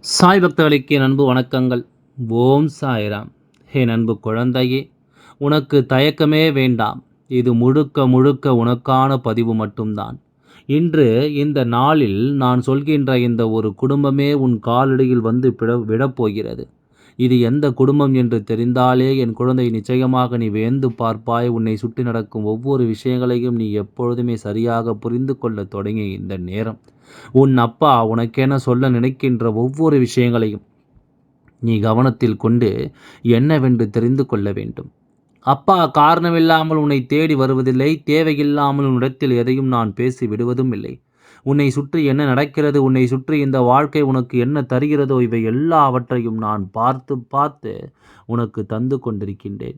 சாய் பக்தர்களுக்கு என் அன்பு வணக்கங்கள். ஓம் சாய்ராம். என் அன்பு குழந்தையே, உனக்கு தயக்கமே வேண்டாம். இது முழுக்க முழுக்க உனக்கான பதிவு மட்டும்தான். இன்று இந்த நாளில் நான் சொல்கின்ற இந்த ஒரு குடும்பமே உன் காலடியில் வந்து விடப்போகிறது. இது எந்த குடும்பம் என்று தெரிந்தாலே என் குழந்தை, நிச்சயமாக நீ வியந்து பார்ப்பாய். உன்னை சுற்றி நடக்கும் ஒவ்வொரு விஷயங்களையும் நீ எப்பொழுதுமே சரியாக புரிந்து கொள்ள தொடங்கிய இந்த நேரம், உன் அப்பா உனக்கென சொல்ல நினைக்கின்ற ஒவ்வொரு விஷயங்களையும் நீ கவனத்தில் கொண்டு என்னவென்று தெரிந்து கொள்ள வேண்டும். அப்பா காரணமில்லாமல் உன்னை தேடி வருவதில்லை. தேவையில்லாமல் உன்னிடத்தில் எதையும் நான் பேசி விடுவதும் இல்லை. உன்னை சுற்றி என்ன நடக்கிறது, உன்னை சுற்றி இந்த வாழ்க்கை உனக்கு என்ன தருகிறதோ, இவை எல்லாவற்றையும் நான் பார்த்து பார்த்து உனக்கு தந்து கொண்டிருக்கின்றேன்.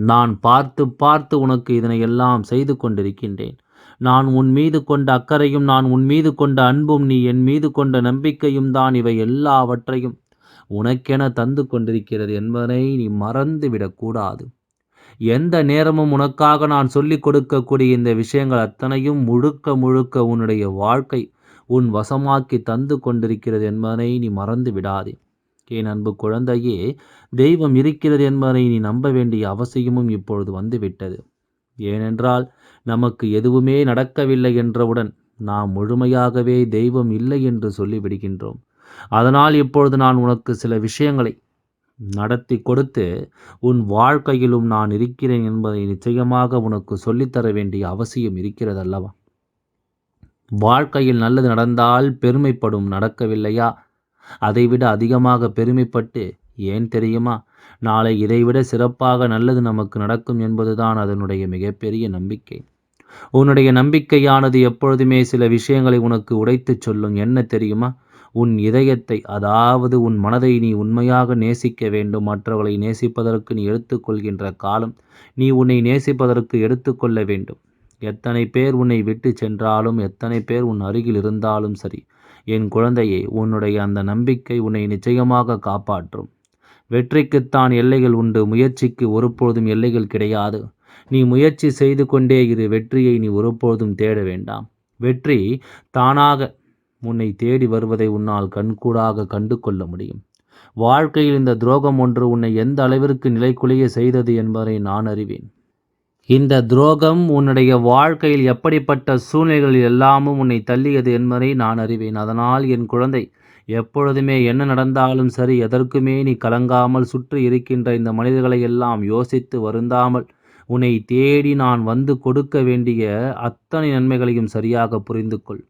நான் பார்த்து பார்த்து உனக்கு இதனை எல்லாம் செய்து கொண்டிருக்கின்றேன். நான் உன் மீது கொண்ட அக்கறையும், நான் உன் மீது கொண்ட அன்பும், நீ என் மீது கொண்ட நம்பிக்கையும் தான் இவை எல்லாவற்றையும் உனக்கென தந்து கொண்டிருக்கிறது என்பதனை நீ மறந்து விடக்கூடாது. எந்த நேரமும் உனக்காக நான் சொல்லிக் கொடுக்கக்கூடிய இந்த விஷயங்கள் அத்தனையும் முழுக்க முழுக்க உன்னுடைய வாழ்க்கை உன் வசமாக்கி தந்து கொண்டிருக்கிறது என்பதனை நீ மறந்து விடாதே. என் அன்பு குழந்தையே, தெய்வம் இருக்கிறது என்பதை நீ நம்ப வேண்டிய அவசியமும் இப்பொழுது வந்துவிட்டது. ஏனென்றால் நமக்கு எதுவுமே நடக்கவில்லை என்றவுடன் நாம் முழுமையாகவே தெய்வம் இல்லை என்று சொல்லிவிடுகின்றோம். அதனால் இப்பொழுது நான் உனக்கு சில விஷயங்களை நடத்தி கொடுத்து உன் வாழ்க்கையிலும் நான் இருக்கிறேன் என்பதை நிச்சயமாக உனக்கு சொல்லித்தர வேண்டிய அவசியம் இருக்கிறது அல்லவா? வாழ்க்கையில் நல்லது நடந்தால் பெருமைப்படும், நடக்கவில்லையா அதைவிட அதிகமாக பெருமைப்பட்டு, ஏன் தெரியுமா, நாளை இதைவிட சிறப்பாக நல்லது நமக்கு நடக்கும் என்பதுதான் அதனுடைய மிகப்பெரிய நம்பிக்கை. உன்னுடைய நம்பிக்கையானது எப்பொழுதுமே சில விஷயங்களை உனக்கு உடைத்துச் சொல்லும். என்ன தெரியுமா? உன் இதயத்தை, அதாவது உன் மனதை நீ உண்மையாக நேசிக்க வேண்டும். மற்றவர்களை நேசிப்பதற்கு நீ எடுத்துக்கொள்கின்ற காலம், நீ உன்னை நேசிப்பதற்கு எடுத்துக்கொள்ள வேண்டும். எத்தனை பேர் உன்னை விட்டு சென்றாலும், எத்தனை பேர் உன் அருகில் இருந்தாலும் சரி, என் குழந்தையே, உன்னுடைய அந்த நம்பிக்கை உன்னை நிச்சயமாக காப்பாற்றும். வெற்றிக்குத்தான் எல்லைகள் உண்டு, முயற்சிக்கு ஒருபொழுதும் எல்லைகள் கிடையாது. நீ முயற்சி செய்து கொண்டே இரு. வெற்றியை நீ ஒருபொழுதும் தேட வேண்டாம். வெற்றி தானாக உன்னை தேடி வருவதை உன்னால் கண்கூடாக கண்டு கொள்ள முடியும். வாழ்க்கையில் இந்த துரோகம் ஒன்று உன்னை எந்த அளவிற்கு நிலைக்குலைய செய்தது என்பதை நான் அறிவேன். இந்த துரோகம் உன்னுடைய வாழ்க்கையில் எப்படிப்பட்ட சூழ்நிலைகளில் எல்லாமும் உன்னை தள்ளியது என்பதை நான் அறிவேன். அதனால் என் குழந்தை, எப்பொழுதுமே என்ன நடந்தாலும் சரி, எதற்குமே நீ கலங்காமல் சுற்றி இருக்கின்ற இந்த மனிதர்களை எல்லாம் யோசித்து வருந்தாமல் உன்னை தேடி நான் வந்து கொடுக்க வேண்டிய அத்தனை நன்மைகளையும் சரியாக புரிந்து கொள்.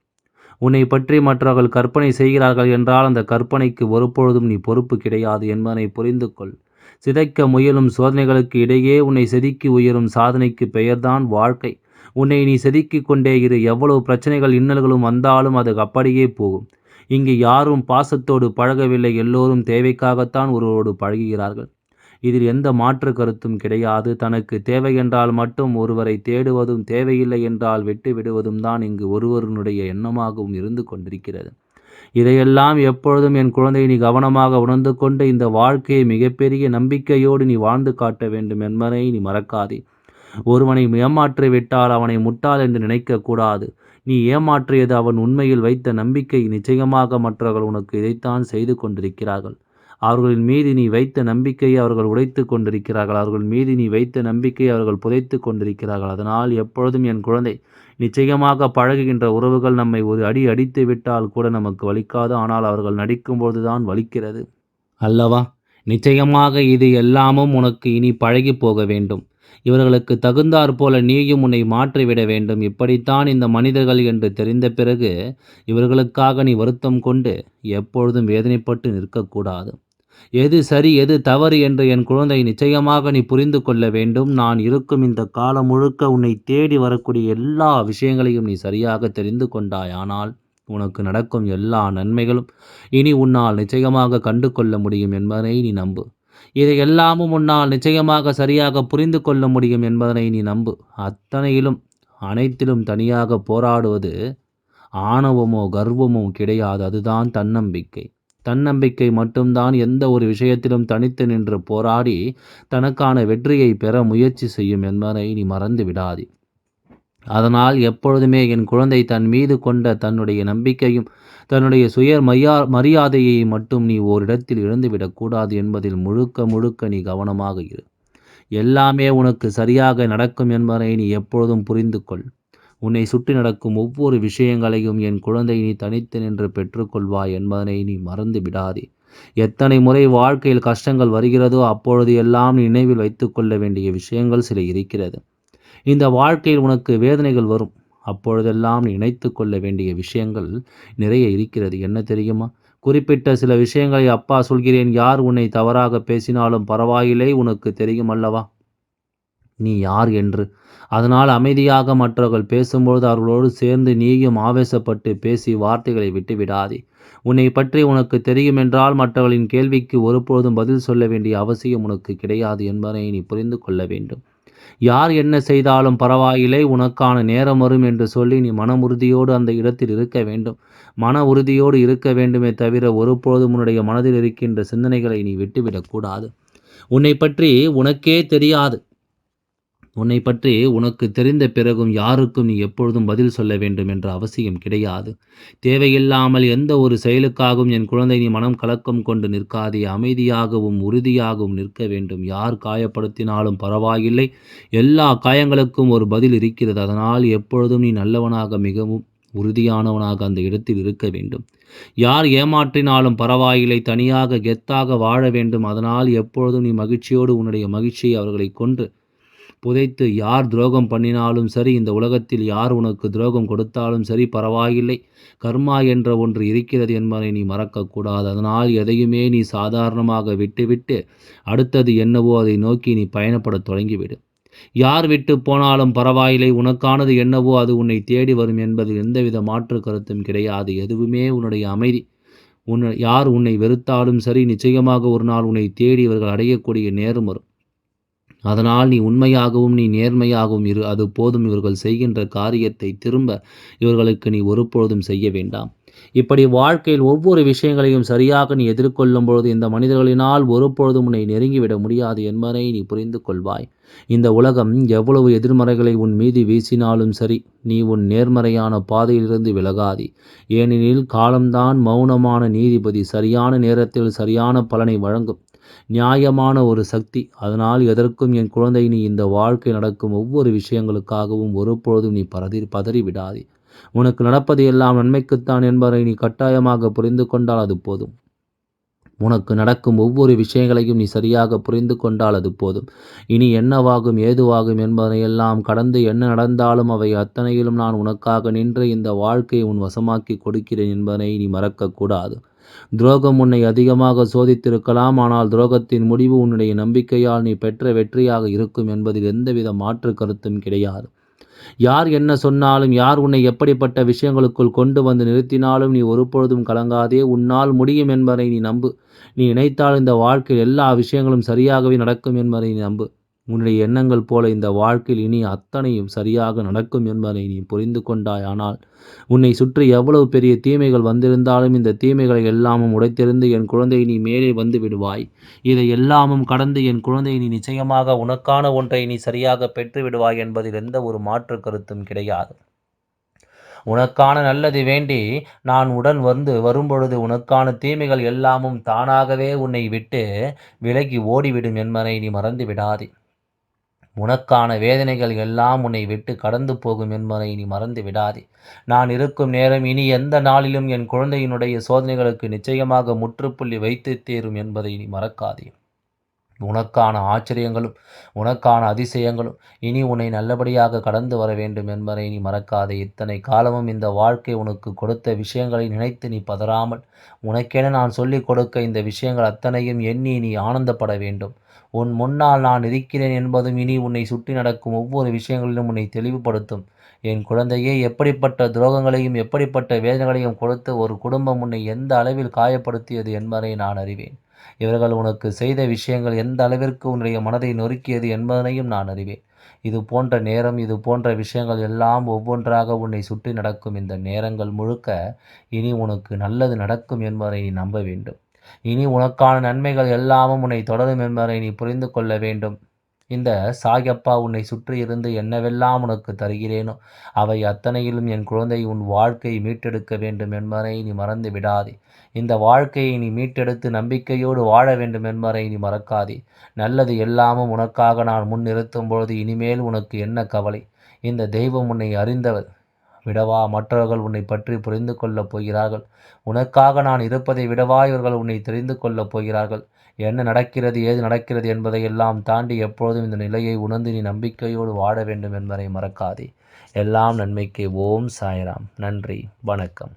உன்னை பற்றி மற்றவர்கள் கற்பனை செய்கிறார்கள் என்றால் அந்த கற்பனைக்கு ஒருபொழுதும் நீ பொறுப்பு கிடையாது என்பதனை புரிந்து கொள். சிதைக்க முயலும் சோதனைகளுக்கு இடையே உன்னை செதுக்கி உயரும் சாதனைக்கு பெயர்தான் வாழ்க்கை. உன்னை நீ செதுக்கிக் கொண்டே இரு. எவ்வளவு பிரச்சனைகள் இன்னல்களும் வந்தாலும் அது அப்படியே போகும். இங்கு யாரும் பாசத்தோடு பழகவில்லை. எல்லோரும் தேவைக்காகத்தான் ஒருவரோடு பழகுகிறார்கள். இதில் எந்த மாற்று கருத்தும் கிடையாது. தனக்கு தேவை என்றால் மட்டும் ஒருவரை தேடுவதும், தேவையில்லை என்றால் விட்டு விடுவதும் தான் இங்கு ஒருவருடைய எண்ணமாகவும் இருந்து கொண்டிருக்கிறது. இதையெல்லாம் எப்பொழுதும் என் குழந்தை நீ கவனமாக உணர்ந்து கொண்டு இந்த வாழ்க்கையை மிகப்பெரிய நம்பிக்கையோடு நீ வாழ்ந்து காட்ட வேண்டும் என்பதை நீ மறக்காதே. ஒருவனை ஏமாற்றி விட்டால் அவனை முட்டாள் என்று நினைக்கக்கூடாது. நீ ஏமாற்றியது அவன் உண்மையில் வைத்த நம்பிக்கை. நிச்சயமாக மற்றவர்கள் உனக்கு இதைத்தான் செய்து கொண்டிருக்கிறார்கள். அவர்களின் மீது நீ வைத்த நம்பிக்கையை அவர்கள் உடைத்து கொண்டிருக்கிறார்கள். அவர்கள் மீது நீ வைத்த நம்பிக்கையை அவர்கள் புதைத்து கொண்டிருக்கிறார்கள். அதனால் எப்பொழுதும் என் குழந்தை, நிச்சயமாக பழகுகின்ற உறவுகள் நம்மை ஒரு அடி அடித்து விட்டால் கூட நமக்கு வலிக்காது. ஆனால் அவர்கள் நடிக்கும்போது தான் வலிக்கிறது அல்லவா? நிச்சயமாக இது எல்லாமும் உனக்கு இனி பழகி போக வேண்டும். இவர்களுக்கு தகுந்தாற் போல நீயும் உன்னை மாற்றிவிட வேண்டும். இப்படித்தான் இந்த மனிதர்கள் என்று தெரிந்த பிறகு இவர்களுக்காக நீ வருத்தம் கொண்டு எப்பொழுதும் வேதனைப்பட்டு நிற்கக்கூடாது. எது சரி எது தவறு என்று என் குழந்தை நிச்சயமாக நீ புரிந்து கொள்ள வேண்டும். நான் இருக்கும் இந்த காலம் முழுக்க உன்னை தேடி வரக்கூடிய எல்லா விஷயங்களையும் நீ சரியாக தெரிந்து கொண்டாய். ஆனால் உனக்கு நடக்கும் எல்லா நன்மைகளும் இனி உன்னால் நிச்சயமாக கண்டு கொள்ள முடியும் என்பதனை நீ நம்பு. இதை எல்லாமும் உன்னால் நிச்சயமாக சரியாக புரிந்து கொள்ள முடியும் என்பதனை நீ நம்பு. அத்தனையிலும் அனைத்திலும் தனியாக போராடுவது ஆணவமோ கர்வமோ கிடையாது. அதுதான் தன்னம்பிக்கை. தன்னம்பிக்கை மட்டும்தான் எந்த ஒரு விஷயத்திலும் தனித்து நின்று போராடி தனக்கான வெற்றியை பெற முயற்சி செய்யும் என்பதை நீ மறந்து விடாதே. அதனால் எப்பொழுதுமே என் குழந்தை தன் மீது கொண்ட தன்னுடைய நம்பிக்கையும் தன்னுடைய மரியாதையை மட்டும் நீ ஓரிடத்தில் இழந்துவிடக்கூடாது என்பதில் முழுக்க முழுக்க நீ கவனமாக இரு. எல்லாமே உனக்கு சரியாக நடக்கும் என்பதை நீ எப்பொழுதும் புரிந்து கொள். உன்னை சுற்றி நடக்கும் ஒவ்வொரு விஷயங்களையும் என் குழந்தை நீ தனித்து நின்று பெற்றுக்கொள்வாய் என்பதனை நீ மறந்து விடாதே. எத்தனை முறை வாழ்க்கையில் கஷ்டங்கள் வருகிறதோ அப்பொழுது எல்லாம் நினைவில் வைத்துக்கொள்ள வேண்டிய விஷயங்கள் சில இருக்கிறது. இந்த வாழ்க்கையில் உனக்கு வேதனைகள் வரும். அப்பொழுதெல்லாம் நினைத்து கொள்ள வேண்டிய விஷயங்கள் நிறைய இருக்கிறது. என்ன தெரியுமா? குறிப்பிட்ட சில விஷயங்களை அப்பா சொல்கிறேன். யார் உன்னை தவறாக பேசினாலும் பரவாயில்லை, உனக்கு தெரியும் அல்லவா நீ யார் என்று. அதனால் அமைதியாக மற்றவர்கள் பேசும்பொழுது அவர்களோடு சேர்ந்து நீயும் ஆவேசப்பட்டு பேசி வார்த்தைகளை விட்டு விடாதே. உன்னை பற்றி உனக்கு தெரியும் என்றால் மற்றவர்களின் கேள்விக்கு ஒருபொழுதும் பதில் சொல்ல வேண்டிய அவசியம் உனக்கு கிடையாது என்பதை நீ புரிந்து கொள்ள வேண்டும். யார் என்ன செய்தாலும் பரவாயில்லை, உனக்கான நேரம் வரும் என்று சொல்லி நீ மன உறுதியோடு அந்த இடத்தில் இருக்க வேண்டும். மன உறுதியோடு இருக்க வேண்டுமே தவிர ஒருபொழுதும் உன்னுடைய மனதில் இருக்கின்ற சிந்தனைகளை நீ விட்டுவிடக்கூடாது. உன்னை பற்றி உனக்கே தெரியாது. உன்னை பற்றி உனக்கு தெரிந்த பிறகும் யாருக்கும் நீ எப்பொழுதும் பதில் சொல்ல வேண்டும் என்ற அவசியம் கிடையாது. தேவையில்லாமல் எந்த ஒரு செயலுக்காகவும் என் குழந்தை நீ மனம் கலக்கம் கொண்டு நிற்காதே. அமைதியாகவும் உறுதியாகவும் நிற்க வேண்டும். யார் காயப்படுத்தினாலும் பரவாயில்லை, எல்லா காயங்களுக்கும் ஒரு பதில் இருக்கிறது. அதனால் எப்பொழுதும் நீ நல்லவனாக மிகவும் உறுதியானவனாக அந்த இடத்தில் இருக்க வேண்டும். யார் ஏமாற்றினாலும் பரவாயில்லை, தனியாக கெத்தாக வாழ வேண்டும். அதனால் எப்பொழுதும் நீ மகிழ்ச்சியோடு உன்னுடைய மகிழ்ச்சியை அவர்களை கொன்று புதைத்து, யார் துரோகம் பண்ணினாலும் சரி, இந்த உலகத்தில் யார் உனக்கு துரோகம் கொடுத்தாலும் சரி பரவாயில்லை, கர்மா என்ற ஒன்று இருக்கிறது என்பதை நீ மறக்கக்கூடாது. அதனால் எதையுமே நீ சாதாரணமாக விட்டுவிட்டு அடுத்தது என்னவோ அதை நோக்கி நீ பயணப்படத் தொடங்கிவிடு. யார் விட்டு போனாலும் பரவாயில்லை, உனக்கானது என்னவோ அது உன்னை தேடி வரும் என்பதில் எந்தவித மாற்று கருத்தும் கிடையாது. எதுவுமே உன்னுடைய அமைதி. யார் உன்னை வெறுத்தாலும் சரி, நிச்சயமாக ஒரு நாள் உன்னை தேடி இவர்கள் அடையக்கூடிய நேரம் வரும். அதனால் நீ உண்மையாகவும் நீ நேர்மையாகவும் இரு. அது போதும். இவர்கள் செய்கின்ற காரியத்தை திரும்ப இவர்களுக்கு நீ ஒருபொழுதும் செய்ய வேண்டாம். இப்படி வாழ்க்கையில் ஒவ்வொரு விஷயங்களையும் சரியாக நீ எதிர்கொள்ளும் பொழுது இந்த மனிதர்களினால் ஒருபொழுதும் உன்னை நெருங்கிவிட முடியாது என்பதை நீ புரிந்து கொள்வாய். இந்த உலகம் எவ்வளவு எதிர்மறைகளை உன் மீது வீசினாலும் சரி, நீ உன் நேர்மறையான பாதையிலிருந்து விலகாதே. ஏனெனில் காலம்தான் மௌனமான நீதிபதி. சரியான நேரத்தில் சரியான பலனை வழங்கும் நியாயமான ஒரு சக்தி. அதனால் எதற்கும் என் குழந்தை நீ இந்த வாழ்க்கை நடக்கும் ஒவ்வொரு விஷயங்களுக்காகவும் ஒருபொழுதும் நீ பதறி விடாதே. உனக்கு நடப்பது எல்லாம் நன்மைக்குத்தான் என்பதை நீ கட்டாயமாக புரிந்து கொண்டால் அது போதும். உனக்கு நடக்கும் ஒவ்வொரு விஷயங்களையும் நீ சரியாக புரிந்து கொண்டால் அது போதும். இனி என்னவாகும் ஏதுவாகும் என்பதையெல்லாம் கடந்து என்ன நடந்தாலும் அவை அத்தனையிலும் நான் உனக்காக நின்று இந்த வாழ்க்கையை உன் வசமாக்கி கொடுக்கிறேன் என்பதை நீ மறக்கக்கூடாது. துரோகம் உன்னை அதிகமாக சோதித்திருக்கலாம், ஆனால் துரோகத்தின் முடிவு உன்னுடைய நம்பிக்கையால் நீ பெற்ற வெற்றியாக இருக்கும் என்பதில் எந்தவித மாற்று கருத்தும் கிடையாது. யார் என்ன சொன்னாலும், யார் உன்னை எப்படிப்பட்ட விஷயங்களுக்குள் கொண்டு வந்து நிறுத்தினாலும் நீ ஒருபொழுதும் கலங்காதே. உன்னால் முடியும் என்பதை நீ நம்பு. நீ நினைத்தால் இந்த வாழ்க்கையில் எல்லா விஷயங்களும் சரியாகவே நடக்கும் என்பதை நீ நம்பு. உன்னுடைய எண்ணங்கள் போல இந்த வாழ்க்கையில் இனி அத்தனையும் சரியாக நடக்கும் என்பதை நீ புரிந்து கொண்டாய். ஆனால் உன்னை சுற்றி எவ்வளவு பெரிய தீமைகள் வந்திருந்தாலும் இந்த தீமைகளை எல்லாமும் உடைத்தெறிந்து என் குழந்தை நீ மேலே வந்து விடுவாய். இதை எல்லாமும் கடந்து என் குழந்தை நீ நிச்சயமாக உனக்கான ஒன்றை நீ சரியாக பெற்று விடுவாய் என்பதில் எந்த ஒரு மாற்று கருத்தும் கிடையாது. உனக்கான நல்லது வேண்டி நான் உடன் வரும்பொழுது உனக்கான தீமைகள் எல்லாமும் தானாகவே உன்னை விட்டு விலகி ஓடிவிடும் என்பதை நீ மறந்து விடாதே. உனக்கான வேதனைகள் எல்லாம் உன்னை விட்டு கடந்து போகும் என்பதை நீ மறந்து விடாதே. நான் இருக்கும் நேரம் இனி எந்த நாளிலும் என் குழந்தையினுடைய சோதனைகளுக்கு நிச்சயமாக முற்றுப்புள்ளி வைத்து தீரும் என்பதை நீ மறக்காதே. உனக்கான ஆச்சரியங்களும் உனக்கான அதிசயங்களும் இனி உன்னை நல்லபடியாக கடந்து வர வேண்டும் என்பதை நீ மறக்காதே. இத்தனை காலமும் இந்த வாழ்க்கை உனக்கு கொடுத்த விஷயங்களை நினைத்து நீ பதறாமல், உனக்கென நான் சொல்லிக் கொடுக்க இந்த விஷயங்கள் அத்தனையும் எண்ணி நீ ஆனந்தப்பட வேண்டும். உன் முன்னால் நான் இருக்கிறேன் என்பதும் இனி உன்னை சுற்றி நடக்கும் ஒவ்வொரு விஷயங்களிலும் உன்னை தெளிவுபடுத்தும். என் குழந்தையே, எப்படிப்பட்ட துரோகங்களையும் எப்படிப்பட்ட வேதனைகளையும் கொடுத்து ஒரு குடும்பம் உன்னை எந்த அளவில் காயப்படுத்தியது என்பதை நான் அறிவேன். இவர்கள் உனக்கு செய்த விஷயங்கள் எந்த அளவிற்கு உன்னுடைய மனதை நொறுக்கியது என்பதனையும் நான் அறிவேன். இது போன்ற நேரம், இது போன்ற விஷயங்கள் எல்லாம் ஒவ்வொன்றாக உன்னை சுற்றி நடக்கும் இந்த நேரங்கள் முழுக்க இனி உனக்கு நல்லது நடக்கும் என்பதை நீ நம்ப வேண்டும். இனி உனக்கான நன்மைகள் எல்லாமும் உன்னை தொடரும் என்பதை நீ புரிந்து கொள்ள வேண்டும். இந்த சாயப்பா உன்னை சுற்றி இருந்து என்னவெல்லாம் உனக்கு தருகிறேனோ அவை அத்தனையிலும் என் குழந்தை உன் வாழ்க்கையை மீட்டெடுக்க வேண்டும் என்பதை நீ மறந்து விடாதே. இந்த வாழ்க்கையை நீ மீட்டெடுத்து நம்பிக்கையோடு வாழ வேண்டும் என்பதை நீ மறக்காதே. நல்லது எல்லாமும் உனக்காக நான் முன் நிறுத்தும் பொழுது இனிமேல் உனக்கு என்ன கவலை? இந்த தெய்வம் உன்னை அறிந்தவர். விடவா மற்றவர்கள் உன்னை பற்றி புரிந்து கொள்ளப் போகிறார்கள்? உனக்காக நான் இருப்பதை விடவா இவர்கள் உன்னை தெரிந்து கொள்ளப் போகிறார்கள்? என்ன நடக்கிறது, ஏது நடக்கிறது என்பதையெல்லாம் தாண்டி எப்பொழுதும் இந்த நிலையை உணர்ந்து நீ நம்பிக்கையோடு வாழ வேண்டும் என்பதை மறக்காதே. எல்லாம் நன்மைக்கே. ஓம் சாய்ராம். நன்றி. வணக்கம்.